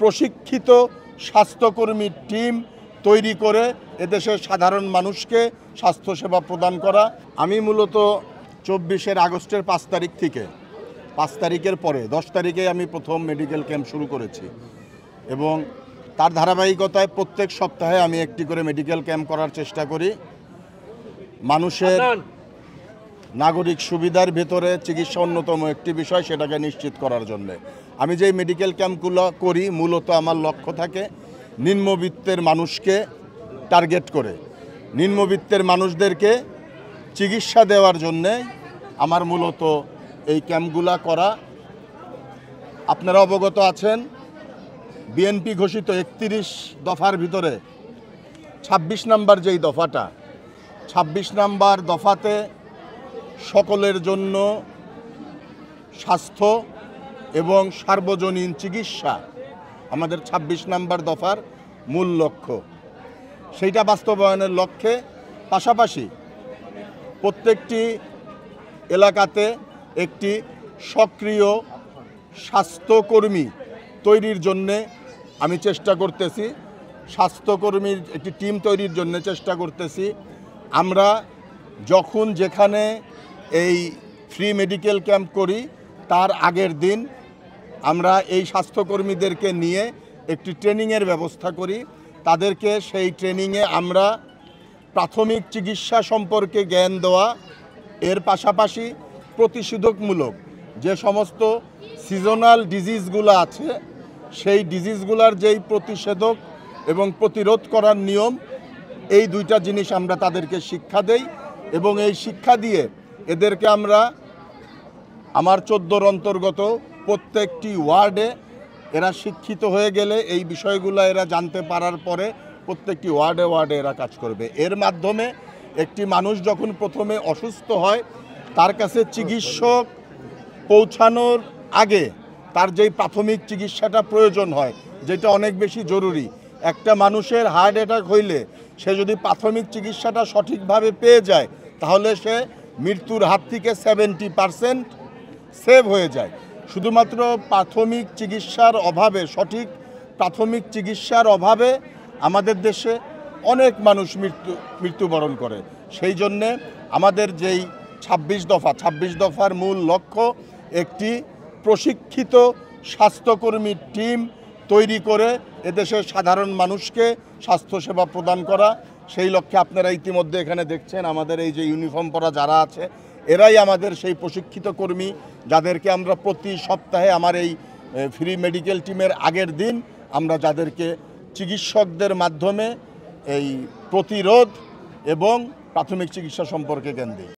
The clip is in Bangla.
প্রশিক্ষিত স্বাস্থ্যকর্মী টিম তৈরি করে এদেশের সাধারণ মানুষকে স্বাস্থ্যসেবা প্রদান করা। আমি মূলত 24 আগস্টের 5 তারিখ থেকে 5 তারিখের পরে 10 তারিখে আমি প্রথম মেডিকেল ক্যাম্প শুরু করেছি এবং তার ধারাবাহিকতায় প্রত্যেক সপ্তাহে আমি একটি করে মেডিকেল ক্যাম্প করার চেষ্টা করি। মানুষের নাগরিক সুবিধার ভেতরে চিকিৎসা অন্যতম একটি বিষয়, সেটাকে নিশ্চিত করার জন্য আমি যেই মেডিকেল ক্যাম্পগুলো করি মূলত আমার লক্ষ্য থাকে নিম্নবিত্তের মানুষকে টার্গেট করে নিম্নবিত্তের মানুষদেরকে চিকিৎসা দেওয়ার জন্যে আমার মূলত এই ক্যাম্পগুলা করা। আপনারা অবগত আছেন বিএনপি ঘোষিত 31 দফার ভিতরে 26 নম্বর যেই দফাটা 26 নম্বর দফাতে সকলের জন্য স্বাস্থ্য এবং সার্বজনীন চিকিৎসা আমাদের 26 নম্বর দফার মূল লক্ষ্য। সেইটা বাস্তবায়নের লক্ষ্যে পাশাপাশি প্রত্যেকটি এলাকাতে একটি সক্রিয় স্বাস্থ্যকর্মী তৈরির জন্যে আমি চেষ্টা করতেছি, স্বাস্থ্যকর্মীর একটি টিম তৈরির জন্য চেষ্টা করতেছি। আমরা যখন যেখানে এই ফ্রি মেডিকেল ক্যাম্প করি তার আগের দিন আমরা এই স্বাস্থ্যকর্মীদেরকে নিয়ে একটি ট্রেনিংয়ের ব্যবস্থা করি। তাদেরকে সেই ট্রেনিংয়ে আমরা প্রাথমিক চিকিৎসা সম্পর্কে জ্ঞান দেওয়া, এর পাশাপাশি প্রতিষেধকমূলক যে সমস্ত সিজনাল ডিজিজগুলো আছে সেই ডিজিজগুলোর যেই প্রতিষেধক এবং প্রতিরোধ করার নিয়ম, এই দুইটা জিনিস আমরা তাদেরকে শিক্ষা দেই এবং এই শিক্ষা দিয়ে এদেরকে আমরা আমার 14 অন্তর্গত প্রত্যেকটি ওয়ার্ডে এরা শিক্ষিত হয়ে গেলে এই বিষয়গুলো এরা জানতে পারার পরে প্রত্যেকটি ওয়ার্ডে ওয়ার্ডে এরা কাজ করবে। এর মাধ্যমে একটি মানুষ যখন প্রথমে অসুস্থ হয় তার কাছে চিকিৎসক পৌঁছানোর আগে তার যেই প্রাথমিক চিকিৎসাটা প্রয়োজন হয়, যেটা অনেক বেশি জরুরি। একটা মানুষের হার্ট অ্যাটাক হইলে সে যদি প্রাথমিক চিকিৎসাটা সঠিকভাবে পেয়ে যায় তাহলে সে মৃত্যুর হাত থেকে 70% সেভ হয়ে যায়। শুধুমাত্র প্রাথমিক চিকিৎসার অভাবে, সঠিক প্রাথমিক চিকিৎসার অভাবে আমাদের দেশে অনেক মানুষ মৃত্যুবরণ করে। সেই জন্যে আমাদের যেই 26 দফার মূল লক্ষ্য একটি প্রশিক্ষিত স্বাস্থ্যকর্মী টিম তৈরি করে এদেশের সাধারণ মানুষকে স্বাস্থ্যসেবা প্রদান করা। সেই লক্ষ্যে আপনারা ইতিমধ্যে এখানে দেখছেন আমাদের এই যে ইউনিফর্ম পরা যারা আছে এরাই আমাদের সেই প্রশিক্ষিত কর্মী, যাদেরকে আমরা প্রতি সপ্তাহে আমার এই ফ্রি মেডিকেল টিমের আগের দিন আমরা যাদেরকে চিকিৎসকদের মাধ্যমে এই প্রতিরোধ এবং প্রাথমিক চিকিৎসা সম্পর্কে জ্ঞান দিই।